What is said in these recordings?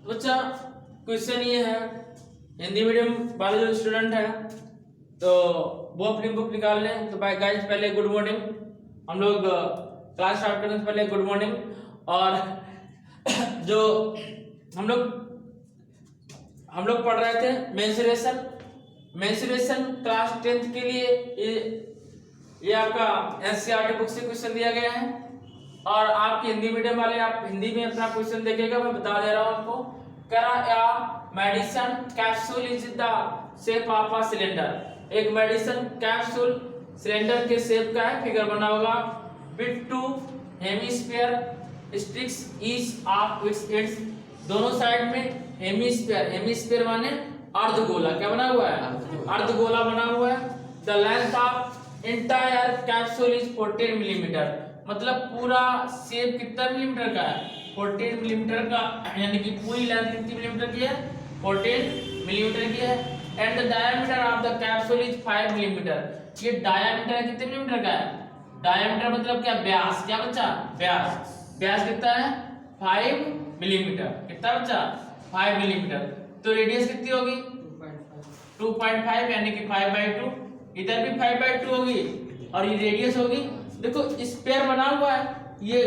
तो बच्चा क्वेश्चन ये है, हिंदी मीडियम वाले जो स्टूडेंट है तो वो अपनी बुक निकाल लें। तो भाई गाइस पहले गुड मॉर्निंग, हम लोग क्लास स्टार्ट करने से पहले गुड मॉर्निंग। और जो हम लोग पढ़ रहे थे मेंसुरेशन क्लास 10th के लिए ये आपका एनसीईआरटी बुक से क्वेश्चन दिया गया है। और आपके हिंदी मीडियम वाले आप हिंदी में अपना क्वेश्चन देखिएगा, मैं बता दे रहा हूं आपको। Medicine capsule is the shape of a cylinder. एक मेडिसिन कैप्सूल सिलेंडर के शेप का है, फिगर बना होगा। With to hemisphere sticks each of its ends, दोनों साइड में हेमिस्फीयर माने अर्धगोला। क्या बना हुआ है? अर्धगोला बना हुआ है। The length of entire capsule is 14 millimetre, मतलब पूरा शेप कितना मिलीमीटर का है? 14 मिलीमीटर का, यानी कि पूरी लेंथ कितनी मिलीमीटर की है? 14 मिलीमीटर की है। And the diameter of the capsule is 5 millimetre. ये डायमीटर कितने मिलीमीटर का है? डायमीटर मतलब क्या? व्यास। क्या बच्चा? व्यास कितना है? 5 मिलीमीटर। कितना बच्चा? 5 मिलीमीटर। तो रेडियस कितनी होगी? 2.5, यानी कि 5/2। इधर भी 5/2 होगी और ये रेडियस होगी। देखो स्फीयर बना हुआ है, ये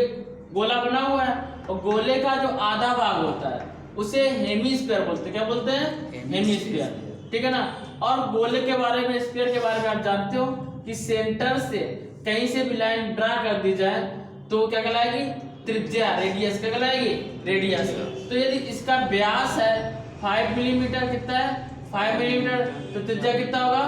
गोला बना हुआ है, और गोले का जो आधा भाग होता है उसे हेमिस्फीयर बोलते हैं। क्या बोलते हैं? हेमिस्फीयर। ठीक है ना। और गोले के बारे में, स्फीयर के बारे में आप जानते हो कि सेंटर से कहीं से भी लाइन ड्रा कर दी जाए तो क्या कहलाएगी? त्रिज्या, रेडियस। क्या कहलाएगी? रेडियस। तो यदि इसका व्यास है 5 मिलीमीटर, कितना है? 5 मिलीमीटर, तो त्रिज्या कितना होगा?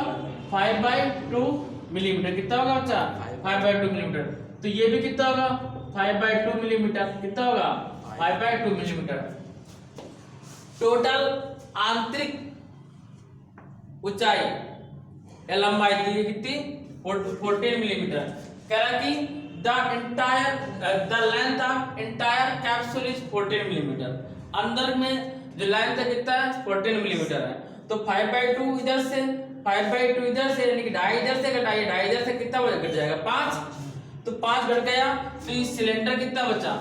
5/2 मिलीमीटर। कितना होगा बच्चा? 5/2 मिलीमीटर। तो ये भी कितना होगा? 5/2 मिलीमीटर। कितना होगा? 5/2 मिलीमीटर। टोटल आंतरिक ऊंचाई या लंबाई दी कितनी? 14 मिलीमीटर। कह रहा कि the length of entire capsule is 14 millimetre. अंदर में जो लेंथ है कितना है? 14 मिलीमीटर है। तो 5/2 इधर से, 5/2 इधर से, यानी कि 2.5 इधर से घटाइए, 2.5 इधर से, कितना घट जाएगा? 5। तो 5 घट गया, तो इस सिलेंडर कितना बचा?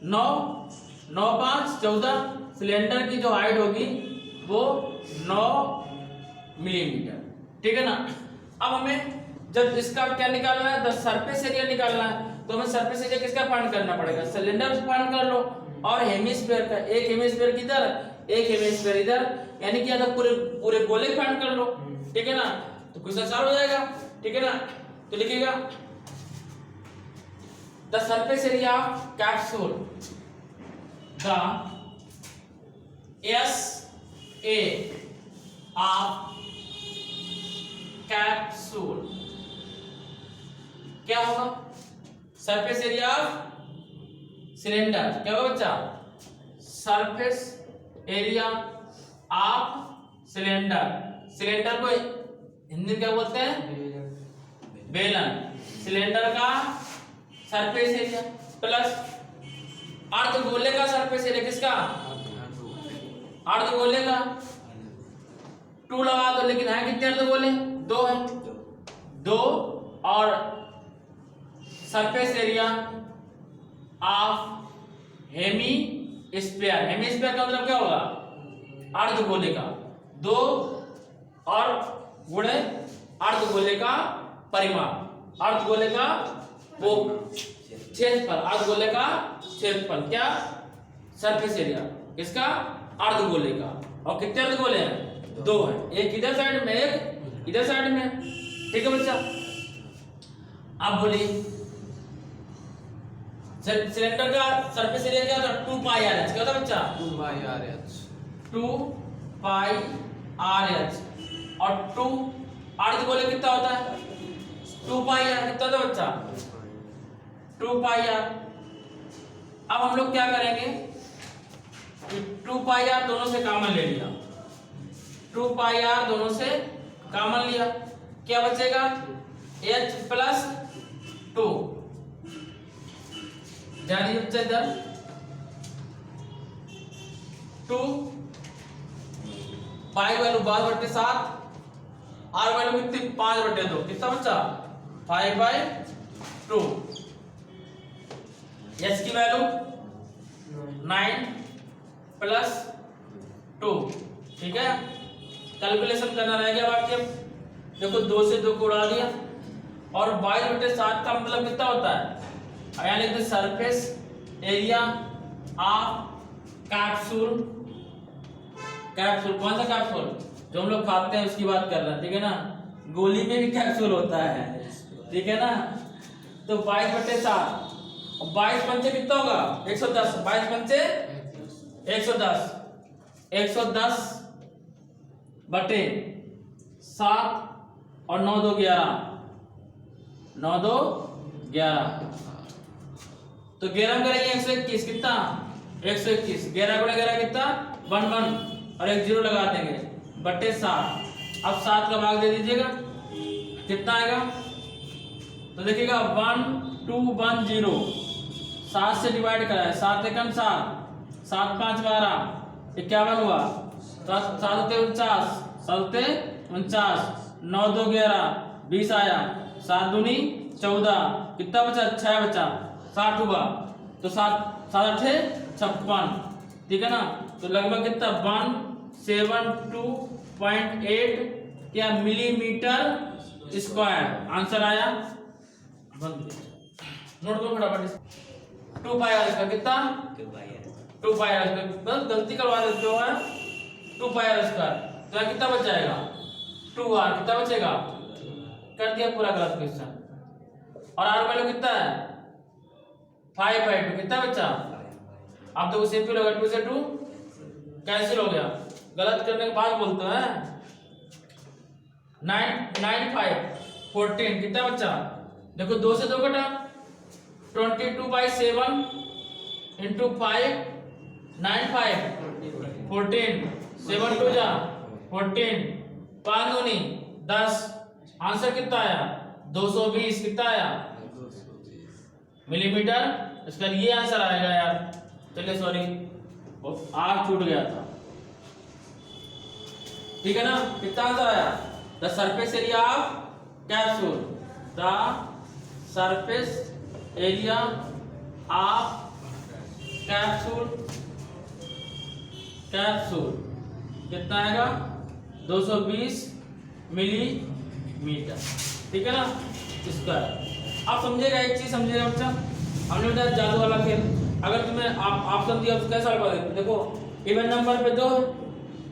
9 5 14। सिलेंडर की जो हाइट होगी वो 9 मिलीमीटर। ठीक है ना। अब हमें जब इसका क्या निकालना है? द सरफेस एरिया निकालना है। तो हमें सरफेस एरिया किसका फाइंड करना पड़ेगा? सिलेंडर से फाइंड कर लो। और हेमिस्फीयर का, एक हेमिस्फीयर किधर, एक हेमिस्फीयर इधर, यानी कि अगर पूरे गोले फाइंड कर लो। ठीक है ना। तो क्वेश्चन सॉल्व हो जाएगा। ठीक है ना। तो लिखिएगा the surface area of capsule, the SA of capsule क्या होगा? सरफेस एरिया ऑफ सिलेंडर क्या होगा बच्चा? Surface area of cylinder. Cylinder को हिंदी क्या बोलते हैं? बेलन। सिलेंडर का सरफेस एरिया प्लस अर्धगोले का सरफेस एरिया। किसका? अर्धगोले का। 2 लगा दो, लेकिन है कितने अर्धगोले? 2 है। 2 और surface area of hemisphere. Hemisphere का मतलब क्या होगा? अर्धगोले का। 2 और गुणे अर्धगोले का परिमाप, अर्धगोले का वो क्षेत्रफल, अर्धगोले का क्षेत्रफल। क्या? सरफेस एरिया किसका? अर्धगोले का। और कितने अर्धगोले हैं? 2 हैं, एक इधर साइड में, एक इधर साइड में। ठीक है बच्चा। अब बोलिए सिलेंडर का सरफेस एरिया क्या होता है? 2πRh। क्या होता है बच्चा? 2πRh। 2πRh। और 2 अर्धगोले कितना होता है? 2πr। कितना होता है बच्चा? 2πr। अब हम लोग क्या करेंगे? 2πr दोनों से कॉमन ले लिया, 2πr दोनों से कॉमन लिया, क्या बचेगा? h plus 2। जानिए बच्चा इधर 2 पाई वैल्यू 12/7, r वैल्यू कितनी? 5/2। कितना बच्चा? 5/2। h की वैल्यू 9 +2। ठीक है, कैलकुलेशन करना रह गया बाकी। अब देखो 2 से 2 को उड़ा दिया और 22/7 का मतलब कितना होता है, यानी कि surface area of capsule. Capsule कौन सा कैप्सूल, जो हम लोग खाते हैं उसकी बात कर रहे हैं, ठीक है ना। गोली में भी कैप्सूल होता है, ठीक है ना। तो 22/7, 22 पंचे कितना होगा 110, 22 पंचे 110, 110/7 और 9 2 11, 9 2 11। तो 11 करेंगे 121, कितना 121, 11 गुणे 11 कितना 11 और एक 0 लगा देंगे बटे 7। अब 7 का भाग दे दीजिएगा, कितना आएगा, तो देखिएगा 1 2 1 0, 7 से डिवाइड करा है, 7 एकम 7, 7 5 12, 51 हुआ, 7 7 49, 7 49, 9 2 11, 20 आया, 7 दूनी 14, कितना बचा 6 बचा, 60 हुआ, तो 7 7 8 56, ठीक है ना। तो लगभग कितना 172.8 क्या मिलीमीटर स्क्वायर आंसर आया। नोट करो फटाफट, 2 पाई आर स्क्वायर कितना 2 पाई आर स्क्वायर, बस गलती करवा देते हो है 2 पाई आर स्क्वायर, तो कितना बच जाएगा 2r, कितना बचेगा, कर दिया पूरा गलत क्वेश्चन। और r वैल्यू कितना है 5/2, कितना बचा, आप तो सिंपल होगा 2 से 2 कैंसिल हो गया, गलत करने के बाद बोलते हैं 9 9 5 14, कितना बचा, देखो 2 से 2 कटा, 22/7 इंटू 5 9 5 14, 7 2 जा 14, 5 दूनी 10, आंसर कितना आया 220, कितना आया मिलीमीटर, इसका ये आंसर आएगा यार। चलिए सॉरी आर छूट गया था, ठीक है ना। कितना आंसर आया, the surface area of capsule, the surface area of capsule, capsule कितना आएगा 220 मिलीमीटर, ठीक है ना स्क्वायर। आप समझेगा एक चीज समझेगा बच्चा, हमने बताया जादू वाला खेल, अगर तुम्हें आप ऑप्शन दिया तो कैसा लगा, देखो इवन नंबर पे 2 है,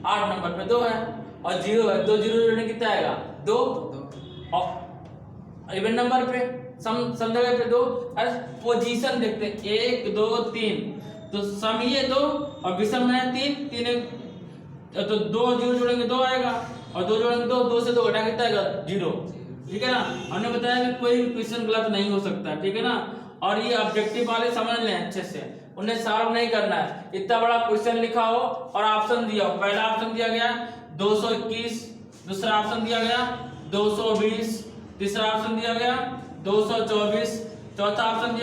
8 नंबर पे 2 है और 0 है, 2 0 जोड़ने कितना आएगा 2, और इवन नंबर पे सम जगह पे 2, और पोजीशन देखते 1 2 3, तो सम ये 2 और विषम है 3 3, तो 2 0 जोड़ेंगे 2 आएगा और 2 जोड़ेंगे 2, 2 से 2 घटा कितना आएगा 0, ठीक है ना। हमने बताया कि कोई भी क्वेश्चन गलत नहीं हो सकता, ठीक है ना। और ये ऑब्जेक्टिव वाले समझ लें अच्छे से, उन्हें सॉल्व नहीं करना है, इतना बड़ा क्वेश्चन लिखा हो और ऑप्शन दिया हो, पहला ऑप्शन दिया गया 221, दूसरा ऑप्शन दिया गया 220, तीसरा ऑप्शन दिया गया 224, चौथा ऑप्शन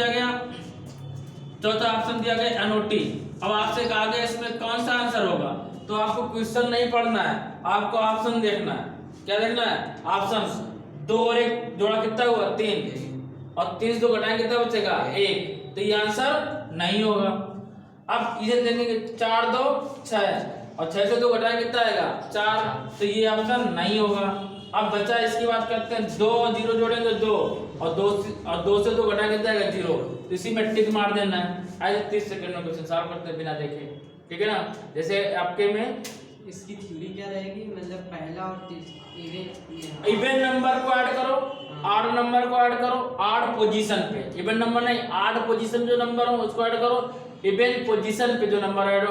दिया गया एनओटी। अब आपसे कहा गया इसमें कौन सा आंसर होगा, तो आपको क्वेश्चन नहीं पढ़ना है, आपको ऑप्शन देखना है। क्या देखना है, ऑप्शन। 2 और 1 जोड़ा कितना हुआ 3, और 3 से 2 घटाएंगे कितना बचेगा 1, तो ये आंसर नहीं होगा। अब इसे देखेंगे 4 2 6 और 6 से 2 घटाएंगे कितना आएगा 4, तो ये आंसर नहीं होगा। अब बचा इसकी बात करते हैं, 2 0 जोड़ेंगे 2 और 2 से 2 घटाएंगे कितना आएगा 0, तो इसी में टिक मार देना है। आज 30 सेकंड में क्वेश्चन सॉल्व करते बिना देखे, ठीक है ना। जैसे आपके में इसकी थ्योरी क्या रहेगी, मतलब पहला और इवन नंबर को ऐड करो, आड नंबर को ऐड करो, आड पोजीशन पे, इवन नंबर नहीं आड पोजीशन जो नंबर हो उसको ऐड करो, इवन पोजीशन पे जो नंबर ऐड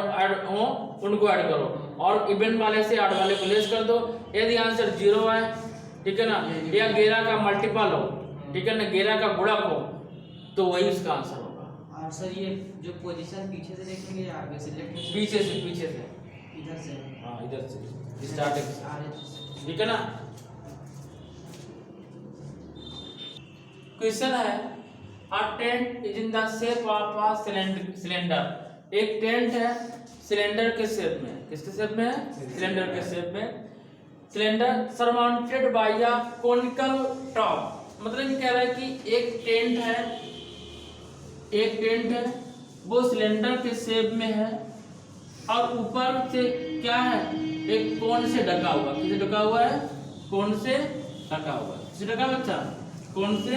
हो उनको ऐड करो, और इवन वाले से आड वाले को लेस कर दो। यदि आंसर 0 है, ठीक है ना, या 11 का मल्टीपल हो, ठीक है ना, 11 का गुणक हो, तो वही उसका आंसर होगा। और सर ये जो पोजीशन पीछे से देखेंगे या आगे से देखेंगे, पीछे से इधर से, हाँ इधर से स्टार्टिंग से, ठीक है ना। क्वेश्चन है a tent is in the shape of a cylinder. एक टेंट है सिलेंडर के शेप में, किसके शेप में है, सिलेंडर के शेप में। Cylinder surmounted by a conical top, मतलब ये कह रहा है कि एक टेंट है वो सिलेंडर के शेप में है, और ऊपर से क्या है, एक कोन से ढका हुआ। किससे ढका हुआ है? कोन से ढका हुआ है। किससे ढका बच्चा? कोन से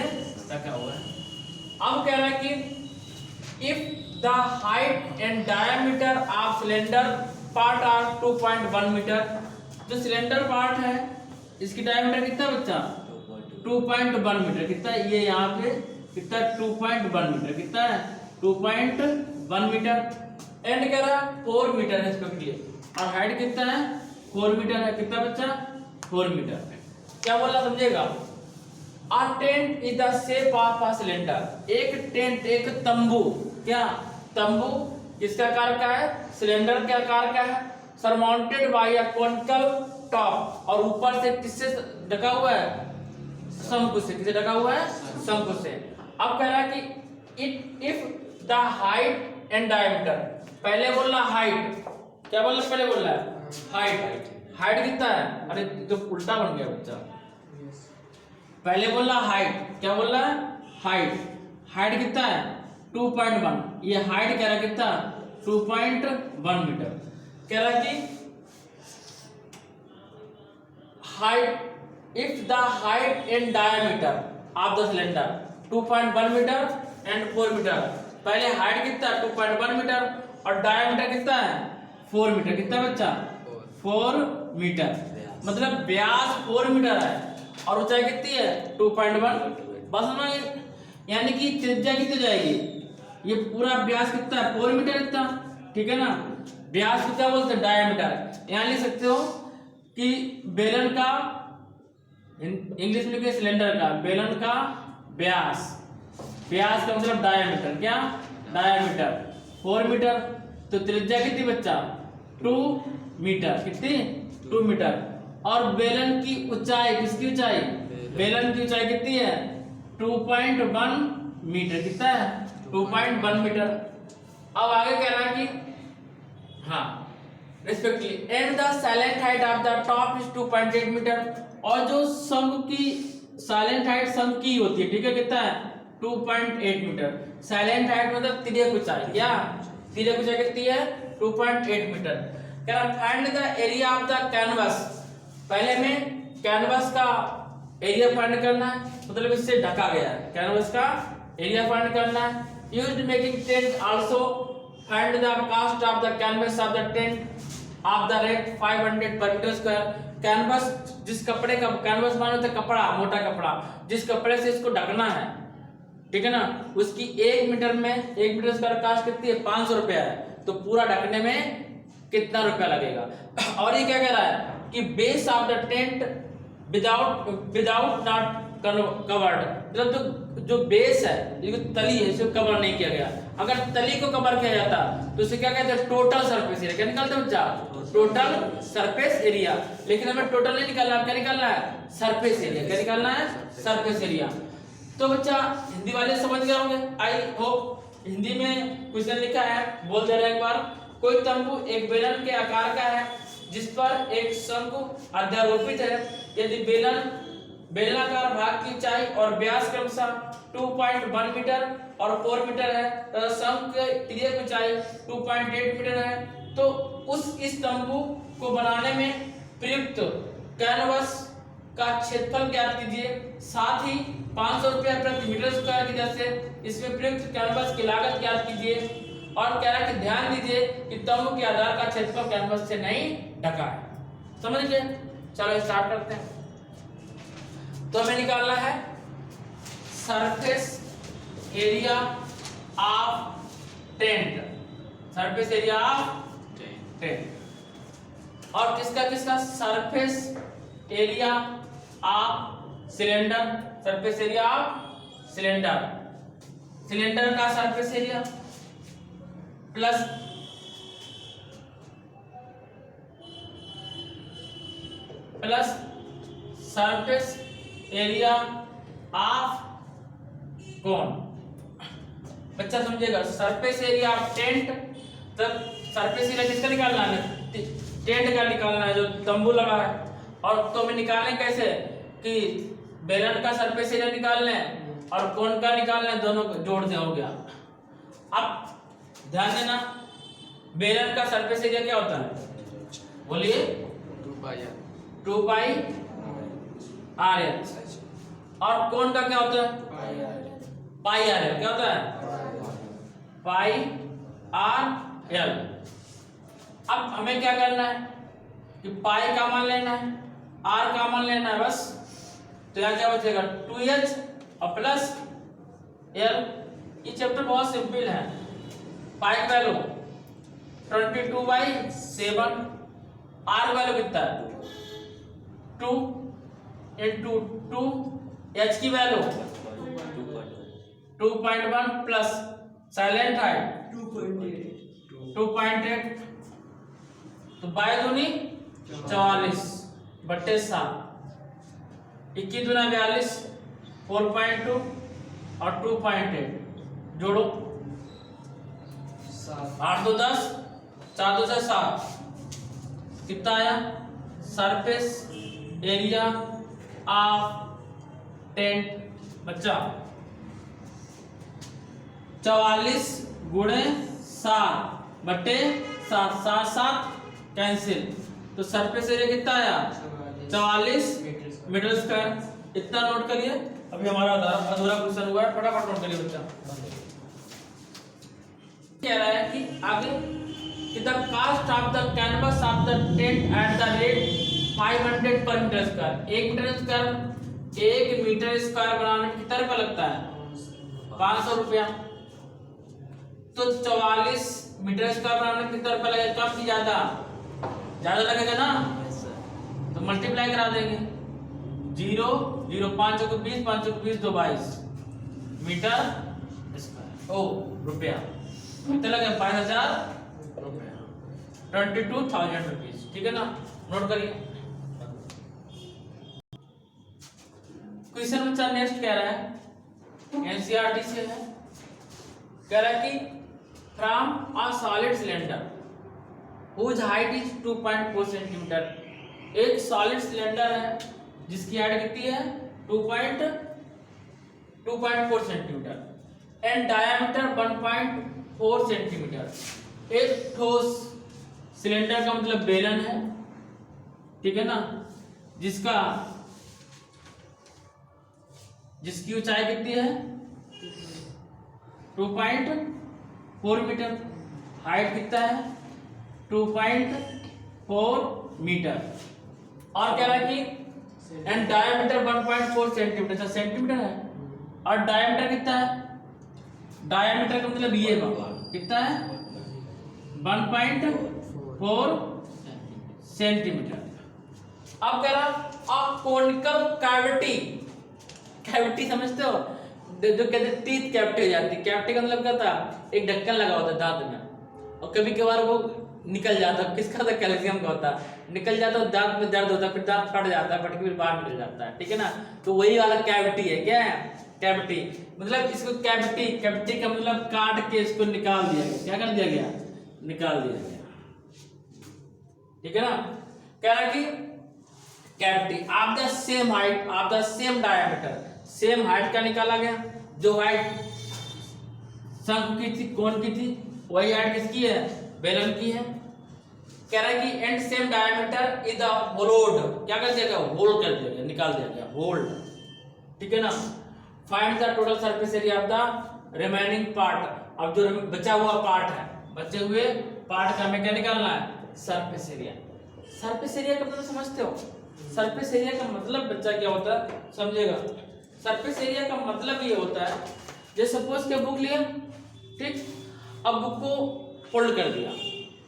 ढका हुआ है। अब कह रहा है कि if the height and diameter of cylinder part are 2.1 metre, जो सिलेंडर पार्ट है इसकी डायमीटर कितना बच्चा? 2.1 मीटर। कितना है ये यहाँ पे? कितना? 2.1 मीटर। कितना है? 2.1 मीटर। एंड कह रहा है 4 मीटर है इसका लिए, और हाइट कितना है? 4 मीटर है। कितना बच्चा? 4 मीटर। क्या बोला समझेगा? A tent is the shape of a cylinder। एक टेंट, एक तंबू। क्या? तंबू किसका आकार का है? सिलेंडर के आकार का है। Surmounted by a conical top, और ऊपर से किससे ढका हुआ है? शंकु से। किससे ढका हुआ है? शंकु से। अब कह रहा है कि if the height and diameter, पहले बोल रहा हाइट, क्या बोल रहा? पहले बोल रहा है हाइट। हाइट कितना है? अरे तो उल्टा बन गया बच्चा। पहले बोल रहा हाइट, क्या बोल रहा है? हाइट। हाइट कितना है? 2.1। ये हाइट कह रहा है कितना? 2.1 मीटर। कह रहा है कि height if the height and diameter of the cylinder 2.1 metre and 4 metre. पहले हाइट कितना? 2.1 मीटर, और डायमीटर कितना है? 4 मीटर। कितना बच्चा? 4 मीटर। मतलब व्यास 4 मीटर है और ऊंचाई कितनी है? 2.1। बस में यानी कि त्रिज्या कितनी जाएगी? ये पूरा व्यास कितना है? 4 मीटर। इतना ठीक है ना? व्यास को क्या बोलते हैं? डायमीटर। यहाँ लिख सकते हो कि बेलन का, इंग्लिश में लिखे सिलेंडर का, बेलन का व्यास, व्यास का मतलब डायमीटर। क्या? Diameter 4 metre. तो त्रिज्या कितनी बच्चा? 2 मीटर। कितनी? 2 मीटर। और बेलन की ऊंचाई, किसकी ऊंचाई? बेलन की ऊंचाई कितनी है? 2.1 मीटर। कितना है? 2.1 मीटर। अब आगे कह रहा है कि हाँ respectively and the slant height of the top is 2.8 metre, और जो शंकु की साइलेंट हाइट शंकु की होती है, ठीक है, कितना है? 2.8 मीटर। साइलेंट हाइट मतलब तिर्यक ऊंचाई। क्या? तिर्यक ऊंचाई कितनी है? 2.8 मीटर। कह रहा find the area of the canvas. पहले में कैनवस का एरिया फाइंड करना है, मतलब इससे ढका गया है, कैनवस का एरिया फाइंड करना है। Used making tent also find the cost of the canvas of the tent of the rate 500 per metre square. Canvas, जिस कपड़े का, कैनवस माने होता है कपड़ा, मोटा कपड़ा, जिस कपड़े से इसको ढकना है, ठीक है ना, उसकी 1 मीटर में 1 मीटर स्क्वायर कास्ट कितनी है? 500 रुपया है। तो पूरा ढकने में कितना रुपया लगेगा? और ये क्या कह रहा है कि base of the tent without not covered, मतलब जो बेस है, जो तली है, इसे कवर नहीं किया गया। अगर तली को कवर किया जाता तो इसे क्या कहते हैं? Total surface area. क्या निकालते हैं बच्चा? Total surface area. लेकिन हमें टोटल नहीं निकालना, क्या निकालना है? Surface area. क्या निकालना है? Surface area. तो बच्चा हिंदी वाले समझ गए होंगे, आई होप। हिंदी में क्वेश्चन लिखा है, बोल दे रहे हैं एक बार। कोई तंबू एक बेलन के आकार का है जिस पर एक शंकु अध्यारोपित है। यदि बेलनाकार भाग की ऊंचाई और व्यास क्रमशः 2.1 मीटर और 4 मीटर है तथा शंकु की तिर्यक ऊंचाई 2.8 मीटर है, तो इस तंबू को बनाने में प्रयुक्त कैनवस का क्षेत्रफल ज्ञात कीजिए। साथ ही 500 रुपया प्रति मीटर स्क्वायर की दर से इसमें प्रयुक्त कैनवस की लागत ज्ञात कीजिए। और कह रहा है कि ध्यान दीजिए कि तंबू के आधार का क्षेत्रफल कैनवस से नहीं ढका है। समझ गए? चलो स्टार्ट करते हैं। तो हमें निकालना है surface area of tent, surface area of tent. और किसका किसका? Surface area of cylinder, surface area of cylinder, cylinder का surface area plus surface area of कौन? बच्चा समझेगा, सरफेस एरिया ऑफ टेंट। तब सरफेस एरिया किसका निकालना है? टेंट का निकालना है, जो तंबू लगा है। और तो हमें निकालने कैसे कि बेलन का सरफेस एरिया निकालना है और कौन का निकालना है, दोनों को जोड़ दे, हो गया। अब ध्यान देना, बेलन का सरफेस एरिया क्या होता है? बोलिए। 2 पाई आर एल। और कोण का क्या होता है? पाई आर एल। क्या होता है? पाई आर एल। अब हमें क्या करना है कि पाई का मान लेना है, आर का मान लेना है बस। तो यहाँ क्या बचेगा? 2h और प्लस एल। ये चैप्टर बहुत सिंपल है। पाई का वैल्यू 22/7। आर वैल्यू कितना है? 2 इंटू 2। एच की वैल्यू 2.1 प्लस साइलेंट हाइट 2.8। तो बाई दूनी 44/7। 21 दूना 42, 4.2 और 2.8 जोड़ो। 8 2 10, 4 2 7। कितना आया? सरफेस एरिया ऑफ टेंट बच्चा 44 गुणे 7/7। 7 कैंसिल। तो सरफेस एरिया कितना आया? 44 मीटर स्क्वायर। इतना नोट करिए। अभी हमारा अधूरा क्वेश्चन हुआ है, फटाफट नोट करिए बच्चा। कह रहा है कि आगे कि the cost of the canvas of the tent at the rate 500 per metre square. 1 metre square बनाने में कितना रुपया लगता है? 500 रुपया। तो 44 मीटर स्क्वायर बनाने में कितना रुपया लगेगा? कम की ज्यादा? ज्यादा लगेगा ना, तो मल्टीप्लाई करा देंगे। 0 0 5 को 20, 5 को 20, 2 22 मीटर स्क्वायर। ओ रुपया कितना लगेगा? 5000 रुपया। 22,000 रुपीज। ठीक है ना, नोट करिए। क्वेश्चन बच्चा नेक्स्ट कह रहा है, एनसीईआरटी से है। कह रहा है कि from a solid cylinder whose height is 2.4 centimetre. एक सॉलिड सिलेंडर है जिसकी हाइट कितनी है? 2.4 सेंटीमीटर एंड डायमीटर 1.4 सेंटीमीटर। एक ठोस सिलेंडर का मतलब बेलन है, ठीक है ना, जिसकी ऊंचाई कितनी है? 2.4 मीटर। हाइट कितना है? 2.4 मीटर। और कह रहा है कि एंड डायमीटर 1.4 सेंटीमीटर। सेंटीमीटर है और डायमीटर कितना है? डायमीटर का मतलब ये कितना है? 1.4 सेंटीमीटर। अब कह रहा अ कोनिकल कैविटी। कैविटी समझते हो? जो कहते हैं टीथ कैविटी हो जाती है। कैविटी का मतलब क्या था? एक ढक्कन लगा होता है दांत में और कभी कभार वो निकल जाता है। किसका होता? कैल्शियम का होता है। निकल जाता है, दांत में दर्द होता है, फिर दांत फट जाता है, फट के फिर बाहर निकल जाता है। ठीक है ना, तो वही वाला कैविटी है। क्या है? कैविटी। मतलब इसको कैविटी का मतलब काट के इसको निकाल दिया गया। क्या कर दिया गया? निकाल दिया गया। ठीक है ना। कह रहा कि cavity of the same height of the same diameter. Same height का निकाला गया। जो हाइट शंकु की थी, कोण की थी, वही हाइट किसकी है? बेलन की है। कह रहा है कि and same diameter is the hold. क्या कर दिया गया? होल्ड कर दिया गया, निकाल दिया गया, होल्ड। ठीक है ना। Find the total surface area of the remaining part. अब जो बचा हुआ पार्ट है, बचे हुए पार्ट का हमें क्या निकालना है? Surface area. सरफेस एरिया का मतलब समझते हो? सरफेस एरिया का मतलब बच्चा क्या होता है समझेगा। सरफेस एरिया का मतलब ये होता है, जैसे सपोज के बुक लिया, ठीक, अब बुक को फोल्ड कर दिया,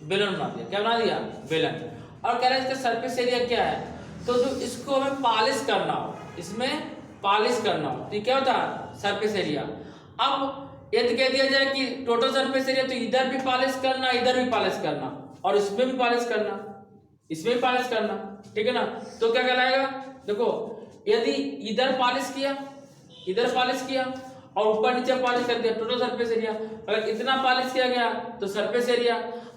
बेलन बना दिया। क्या बना दिया? बेलन। और कह रहे हैं इसका सरफेस एरिया क्या है? तो जो इसको हमें पॉलिश करना हो, इसमें पॉलिश करना हो, तो क्या होता है? Surface area. अब यदि कह दिया जाए कि टोटल सरफेस एरिया, तो इधर भी पॉलिश करना, इधर भी पॉलिश करना, और इसमें भी पॉलिश करना, इसमें भी पॉलिश करना। ठीक है ना। तो क्या कहलाएगा? देखो, यदि इधर पॉलिश किया, इधर पॉलिश किया और ऊपर नीचे पॉलिश कर दिया, टोटल सरफेस एरिया। अगर इतना पॉलिश किया गया तो सरफेस एरिया।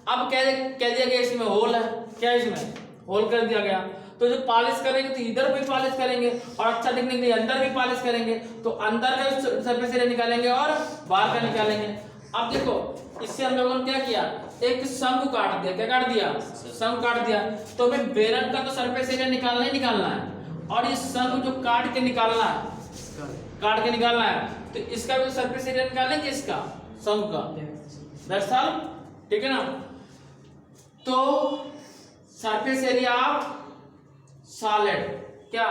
अब कह दिया गया इसमें होल है। क्या इसमें? होल कर दिया गया। तो जो पॉलिश करेंगे तो इधर भी पॉलिश करेंगे और अच्छा दिखने के लिए अंदर भी पॉलिश करेंगे। तो अंदर का सरफेस एरिया निकालेंगे और बाहर का निकालेंगे। अब देखो, इससे हम लोगों ने क्या किया? एक शंकु काट दिया, क्या काट दिया, शंकु काट दिया। तो हमें बेलन का तो सरफेस एरिया निकालना ही निकालना है, और ये शंकु जो काट के निकालना है, काट के निकालना है, तो इसका भी सरफेस एरिया निकालेंगे, इसका शंकु का। दैट्स ऑल, ठीक है ना। तो सरफेस एरिया ऑफ सॉलिड, क्या,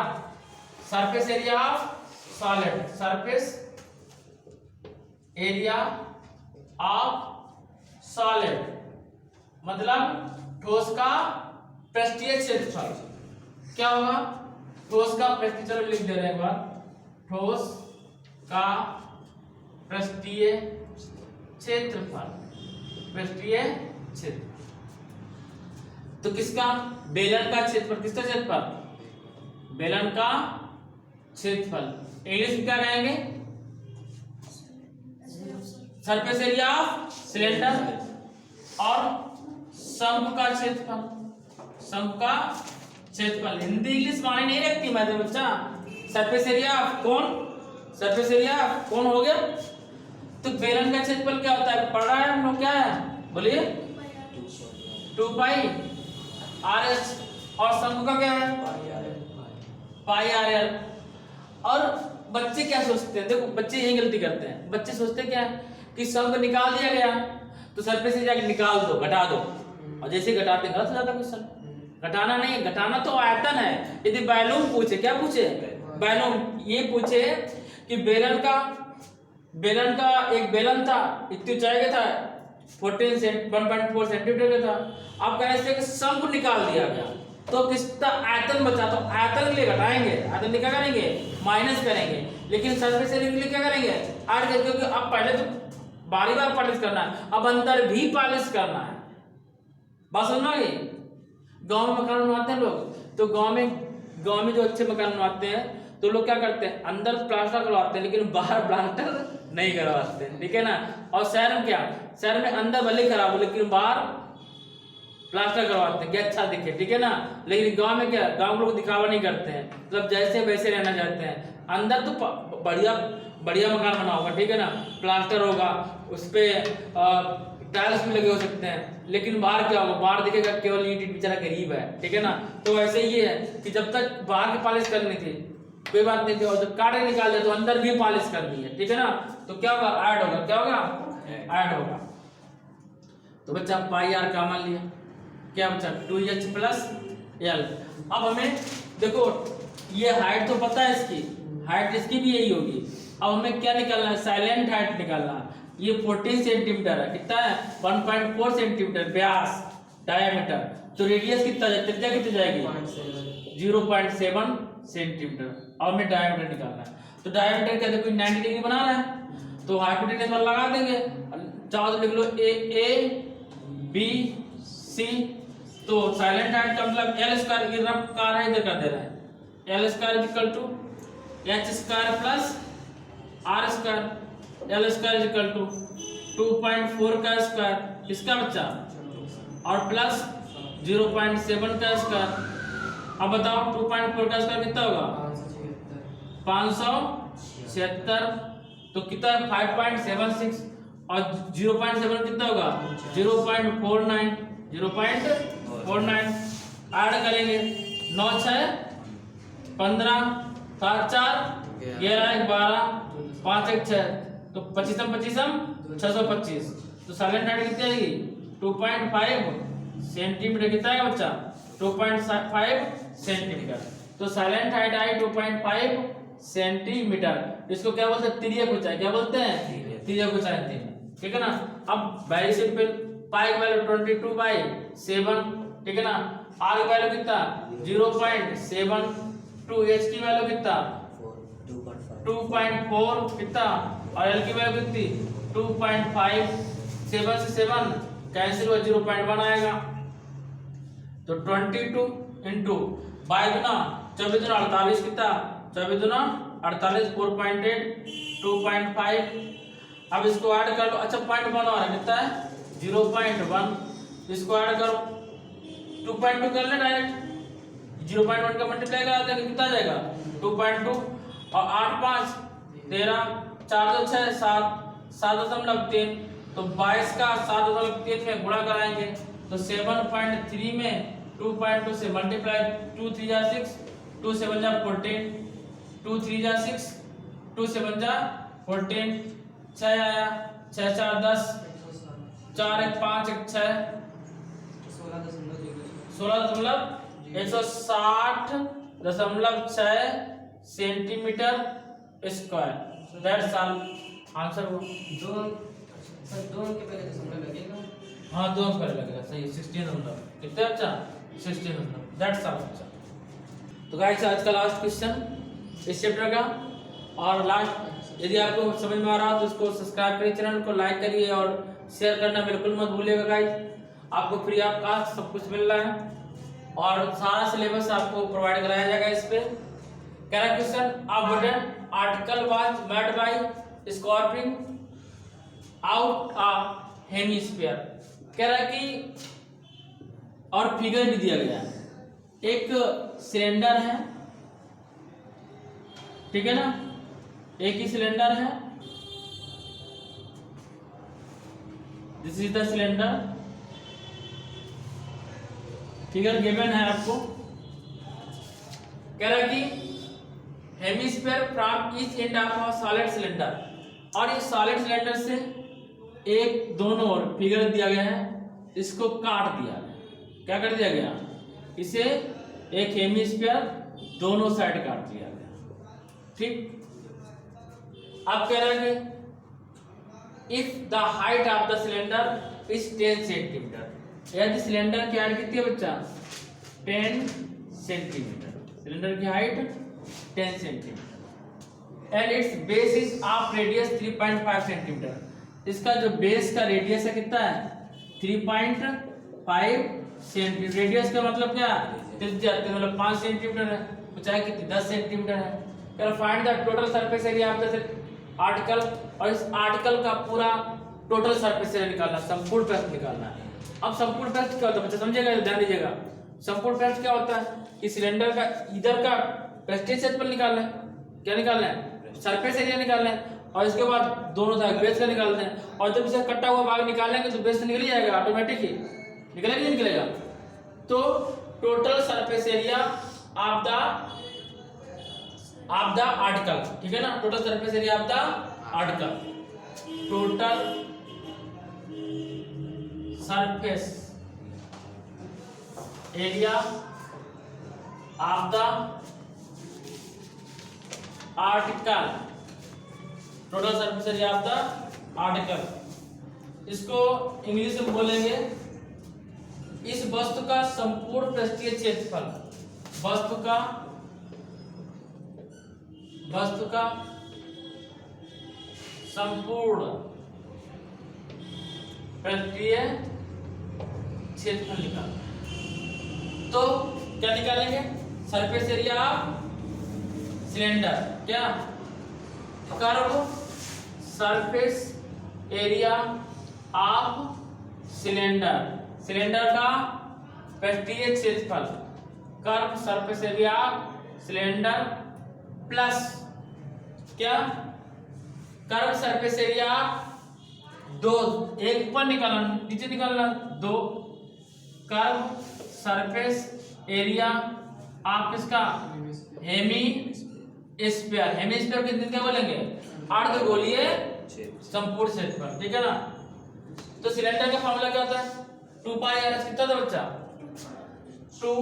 surface area of solid, surface area of solid मतलब ठोस का पृष्ठीय क्षेत्रफल। क्या होगा, ठोस का पृष्ठीय, चलो लिख दे रहे हैं एक बार, ठोस का पृष्ठीय क्षेत्रफल, पृष्ठीय क्षेत्र। तो किसका, बेलन का क्षेत्रफल, किसका क्षेत्रफल, बेलन का क्षेत्रफल। इंग्लिश में क्या कहेंगे, सरफेस एरिया ऑफ सिलेंडर, और शंकु का क्षेत्रफल, शंकु का क्षेत्रफल। हिंदी इंग्लिश माने नहीं रखती मैं तो बच्चा। सरफेस एरिया ऑफ कौन, सरफेस एरिया ऑफ कौन हो गया। तो बेलन का क्षेत्रफल क्या होता है, पढ़ रहा है हम लोग, क्या है बोलिए, 2 पाई आर एच, और शंकु का क्या है, पाई आर एल। और बच्चे क्या सोचते हैं, देखो बच्चे यही गलती करते हैं, बच्चे सोचते क्या है कि शंकु निकाल दिया गया तो सरफेस एरिया निकाल दो, घटा दो, और जैसे घटाते गलत हो जाता क्वेश्चन। घटाना नहीं, घटाना तो आयतन है। यदि वॉल्यूम पूछे, क्या पूछे, वॉल्यूम, ये पूछे कि बेलन का एक बेलन था, इतनी ऊंचाई का था, 1.4 सेंटीमीटर का था। अब कह रहे हैं शंकु निकाल दिया गया तो किसका आयतन बचा, तो आयतन के लिए घटाएंगे, आयतन क्या करेंगे, माइनस करेंगे। लेकिन सरफेस एरिया के लिए क्या करेंगे, ऐड करेंगे, क्योंकि अब पहले तो बारी बार पॉलिश करना है, अब अंदर भी पॉलिश करना है। बात समझ में, गांव में मकान बनवाते हैं लोग, तो गांव में जो अच्छे मकान बनवाते हैं तो लोग क्या करते हैं, अंदर प्लास्टर करवाते हैं लेकिन बाहर प्लास्टर नहीं करवाते हैं, ठीक है ना। और शहर में क्या, शहर में अंदर भले खराब हो लेकिन बाहर प्लास्टर करवाते हैं कि अच्छा दिखे, ठीक है ना। लेकिन गांव में क्या, गांव लोग दिखावा नहीं करते हैं, मतलब जैसे वैसे रहना चाहते हैं। अंदर तो बढ़िया मकान बना होगा, ठीक है ना, प्लास्टर होगा, उस पे टाइल्स भी लगे हो सकते हैं, लेकिन बाहर क्या होगा, बाहर दिखेगा केवल ईंट बेचारा गरीब है, ठीक है ना। तो वैसे ये है कि जब तक बाहर की पॉलिश करनी थी कोई बात नहीं थी, और जब काटे निकाल दिया तो अंदर भी पॉलिश करनी है, ठीक है ना। तो क्या होगा, ऐड होगा, क्या होगा, ऐड होगा। तो बच्चा पाई आर का मान लिया, क्या बच्चा 2h प्लस एल। अब हमें देखो ये हाइट तो पता है, इसकी हाइट इसकी भी यही होगी। अब हमें क्या निकालना है, साइलेंट हाइट निकालना है। ये 14 सेंटीमीटर है, कितना है, 1.4 सेंटीमीटर व्यास, डायमीटर। तो रेडियस कितना जाएगी, त्रिज्या कितनी जाएगी, 0.7 सेंटीमीटर। और हमें डायमीटर निकालना है। तो डायमीटर क्या, देखो 90 डिग्री बना रहा है तो हाइपोटेन्यूज वाला लगा देंगे, चाहो तो लिख लो ए बी सी। तो साइलेंट हाइट का मतलब एल स्क्वायर, ये रफ कार है इधर कर दे रहा है, L square equal to H square plus R square, L square equal to 2.4 का स्क्वायर, इसका बच्चा, और प्लस 0.7 का स्क्वायर। अब बताओ 2.4 का स्क्वायर कितना होगा, 576, तो कितना है 5.76, और 0.7 कितना होगा 0.49, 0.49 ऐड करेंगे, 9 6 15 7 4 11 12 5 1 6, तो 25 625। तो साइलेंट हाइट कितनी आएगी 2.5 सेंटीमीटर, कितना है बच्चा 2.5 सेंटीमीटर। तो साइलेंट हाइट आई 2.5 सेंटीमीटर। इसको क्या बोलते हैं, तिर्यक ऊंचाई, क्या बोलते हैं, तिर्यक ऊंचाई, ठीक है ना। अब वेरी सिंपल, पाई की वैल्यू 22/7, ठीक है ना। आर की वैल्यू कितना 0.72, एच की वैल्यू कितना 2.4 कितना, और एल की वैल्यू कितनी 2.5, 7 से 7 कैंसिल हुआ, 0.1 आएगा। तो 22 इंटू बाई दुना 24 दुना 48, कितना 24 दुना 48, 4.8 2.5। अब इसको ऐड कर लो, अच्छा 0.1 आ रहा है, कितना है 0.1, इसको ऐड करो, 2.2 कर ले डायरेक्ट, 0.1 का मल्टीप्लाई करा देंगे, कितना आ जाएगा 2.2, और 8 5 13 4 2 6 7 7.3, तो 22 का 7.3 में गुणा कराएंगे तो 7.3 में 2.2 से मल्टीप्लाई 2 3 जा 6 2 7 जा 14 2 3 जा 6 2 7 जा 14 6 आया 6 4 10 4 1 5 1 6 16.160.6 centimetre square. That's all answer हो। दो अंक के पहले दशमलव लगेगा। हाँ 2 अंक पहले लगेगा सही 16 कितने बच्चा 16 दैट्स ऑल बच्चा। तो गाइस आज का लास्ट क्वेश्चन इस चैप्टर का और लास्ट यदि आपको समझ में आ रहा हो तो इसको सब्सक्राइब करिए, चैनल को लाइक करिए और शेयर करना बिल्कुल मत भूलिएगा गाइस। आपको फ्री ऑफ कॉस्ट सब कुछ मिल रहा है और सारा सिलेबस आपको प्रोवाइड कराया जाएगा इस पे। कह रहा question a wooden article was made by scooping out a hemisphere. कह रहा कि और फिगर भी दिया गया है, एक सिलेंडर है, ठीक है ना, एक ही सिलेंडर है, this is the cylinder, figure given है आपको। कह रहा कि hemisphere from each end of a solid cylinder, और इस सॉलिड सिलेंडर से एक दोनों ओर फिगर दिया गया है, इसको काट दिया गया। क्या कर दिया गया, इसे एक हेमिस्फीयर दोनों साइड काट दिया गया, ठीक। अब कह रहा है कि if the height of the cylinder is 10 centimetre, यदि सिलेंडर की हाइट कितनी है बच्चा 10 सेंटीमीटर, सिलेंडर की height 10 centimetre and it's base is of radius 3.5 centimetre, इसका जो बेस का रेडियस है कितना है 3.5 सेंटीमीटर। रेडियस का मतलब क्या, त्रिज्या मतलब 5 सेंटीमीटर है, ऊंचाई कितनी 10 सेंटीमीटर है। Find the total surface area of the article, और इस आर्टिकल का पूरा टोटल सरफेस एरिया निकालना, संपूर्ण पृष्ठ निकालना है। अब संपूर्ण पृष्ठ क्या होता है बच्चा समझेगा, ध्यान दीजिएगा। संपूर्ण पृष्ठ क्या होता है कि सिलेंडर का इधर का पृष्ठीय क्षेत्रफल निकालना है, क्या निकालना है सरफेस एरिया निकालना है, और इसके बाद दोनों साइड बेस का निकालना है। और जब इसे कटा हुआ भाग निकालेंगे तो बेस निकल जाएगा ऑटोमेटिक ही, निकलेगा नहीं निकलेगा। तो total surface area of the article, ठीक है ना, total surface area of the article, total surface area of the article, total surface area of the article, इसको इंग्लिश में बोलेंगे इस वस्तु का संपूर्ण पृष्ठीय क्षेत्रफल, वस्तु का संपूर्ण पृष्ठीय क्षेत्रफल निकालना। तो क्या निकालेंगे, सरफेस एरिया ऑफ सिलेंडर, क्या curve surface area of cylinder, cylinder का पृष्ठीय क्षेत्रफल, curve surface area of cylinder plus क्या कर्व सरफेस एरिया दो, एक ऊपर निकालना नीचे निकालना, दो कर्व सरफेस एरिया आप इसका हेमिस्फीयर, हेमिस्फीयर कितने क्या बोलेंगे अर्धगोलीय संपूर्ण क्षेत्रफल, ठीक है ना। तो सिलेंडर का फॉर्मूला क्या होता है 2 पाई आर, कितना था बच्चा 2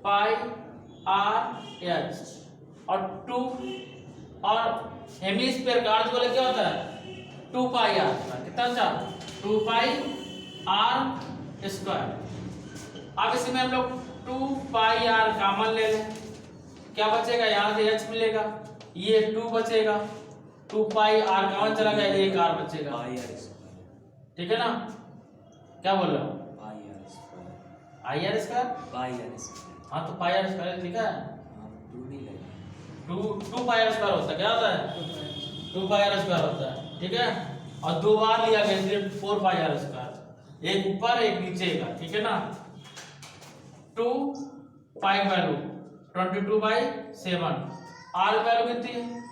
पाई आर एच, और 2 और हेमिस्फीयर का अर्धगोलक क्या होता है 2 पाई आर, कितना अच्छा 2 पाई आर स्क्वायर। अब इसमें हम लोग 2 पाई आर कॉमन ले लें, क्या बचेगा यहाँ से h मिलेगा, ये 2 बचेगा, 2 पाई आर कॉमन चला गया, एक आर बचेगा, ठीक है ना। क्या बोल रहा हूँ आई आर स्क्वायर, हाँ तो पाई आर स्क्वायर लिखा है, 2 पाई आर स्क्वायर होता है, क्या होता है 2 पाई आर स्क्वायर होता है, ठीक है। और 2 बार लिया गया 4 पाई आर स्क्वायर, एक ऊपर एक नीचे का, ठीक है ना। 2 पाई वैल्यू 22/7, आर वैल्यू कितनी है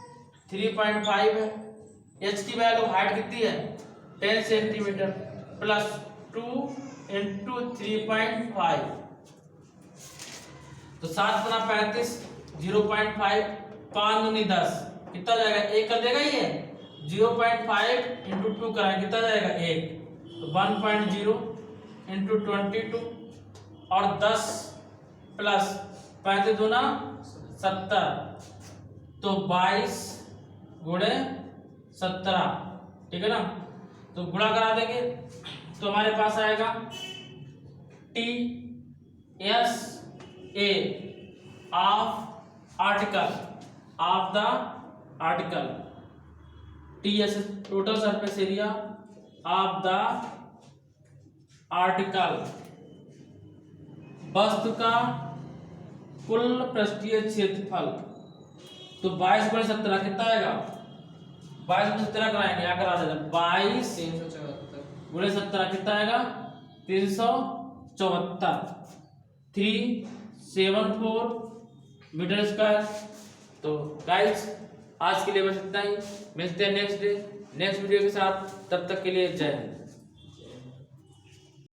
3.5 है, एच की वैल्यू हाइट कितनी है 10 सेंटीमीटर प्लस 2 इंटू 3.5, तो 7 गुना 35, 0.5, 5 दूनी 10, कितना जाएगा? 1 कर देगा ये। 0.5 इंटू 2 कराएं, कितना जाएगा? 1, तो 1.0 इंटू 22 और 10 प्लस 35 दूना 70, तो 22 गुणे 17, ठीक है ना। तो गुणा करा देंगे तो हमारे पास आएगा T S A of the article, T S total surface area of the article, वस्तु का कुल पृष्ठीय क्षेत्रफल। तो 22 गुणे 17 कितना आएगा? 22 गुणे 17 कराएंगे, क्या करा देगा? 22 गुणे 17 कितना आएगा? 374, 374 मीटर स्क्वायर। तो गाइस आज के लिए बस इतना ही, मिलते हैं नेक्स्ट वीडियो के साथ, तब तक के लिए जय हिंद।